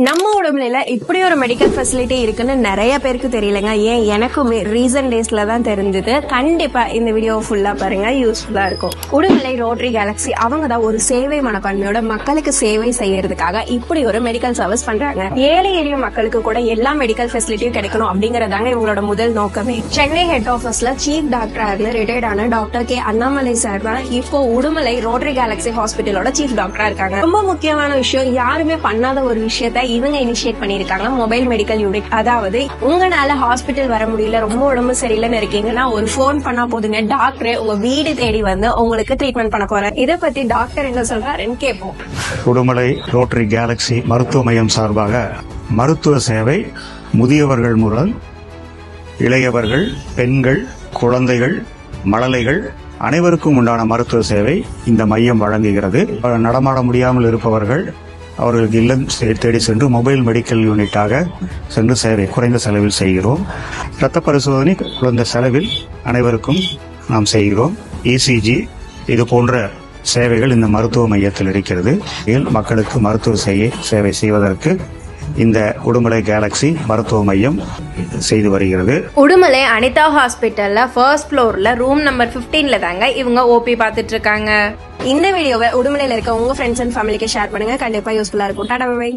நம்ம உடம்புல இப்படி ஒரு மெடிக்கல் ஃபெசிலிட்டி இருக்குன்னு நிறைய பேருக்கு தெரியலங்க. ஏன் எனக்குமே ரீசன்ட் டேஸ்ல தான் தெரிஞ்சது. கண்டிப்பா இந்த வீடியோ ஃபுல்லா பாருங்க, யூஸ்ஃபுல்லா இருக்கும். உடுமலை ரோட்டரி கேலக்ஸி அவங்க தான் ஒரு சேவை மனப்பான்மையோட மக்களுக்கு சேவை செய்யறதுக்காக இப்படி ஒரு மெடிக்கல் சர்வீஸ் பண்றாங்க. ஏழை எளிய மக்களுக்கு கூட எல்லா மெடிக்கல் ஃபெசிலிட்டியும் கிடைக்கணும் அப்படிங்கறதாங்க இவங்களோட முதல் நோக்கமே. சென்னை ஹெட் ஆபீஸ்ல சீஃப் டாக்டரா இருந்து ரிட்டையர்ட் ஆன டாக்டர் கே அண்ணாமலை சார் தான் இப்போ உடுமலை ரோட்டரி கேலக்ஸி ஹாஸ்பிட்டலோட சீஃப் டாக்டரா இருக்காங்க. ரொம்ப முக்கியமான விஷயம், யாருமே பண்ணாத ஒரு விஷயத்த இவங்க இனிஷியேட் பண்ணிருக்காங்க. Mobile medical unit. அதாவது உங்களால ஹாஸ்பிட்டல் வர முடியல, ரொம்ப உடம்பு சரியில்லைன்னு இருக்கீங்கன்னா ஒரு போன் பண்ணா போதுங்க, டாக்டர் உங்க வீடு தேடி வந்து உங்களுக்கு ட்ரீட்மெண்ட் பண்ண போறாரு. இதை பத்தி டாக்டர் என்ன சொல்றாருன்னு கேட்போம். உடுமலை ரோட்டரி கேலக்ஸி மருத்துவ மையம் சார்பாக மருத்துவ சேவை முதியவர்கள் முதல் இளையவர்கள், பெண்கள், குழந்தைகள், மழலைகள் அனைவருக்கும் உண்டான மருத்துவ சேவை இந்த மையம் வழங்குகிறது. நடமாட முடியாமல் இருப்பவர்கள் அவர்களுக்கு இல்லம் தேடி சென்று மொபைல் மெடிக்கல் யூனிட்டாக சென்று சேவை குறைந்த செலவில் செய்கிறோம். இரத்த பரிசோதனை குறைந்த செலவில் அனைவருக்கும் நாம் செய்கிறோம். இசிஜி இது போன்ற சேவைகள் இந்த மருத்துவ மையத்தில் இருக்கிறது. மக்களுக்கு மருத்துவ சேவை செய்வதற்கு இந்த உடுமலை கேலக்ஸி மருத்துவ மையம் செய்து வருகிறது. உடுமலை அனிதா ஹாஸ்பிட்டல்ல ஃபர்ஸ்ட் ஃப்ளோர்ல ரூம் நம்பர் 15ல தாங்க இவங்க ஓபி பாத்துட்டு இருக்காங்க. இந்த வீடியோவை உடுமலையில இருக்க உங்க ஃப்ரெண்ட்ஸ் அண்ட் ஃபேமிலிக்கு ஷேர் பண்ணுங்க. கண்டிப்பா யூஸ்ஃபுல்லா இருக்கும். Tata bye.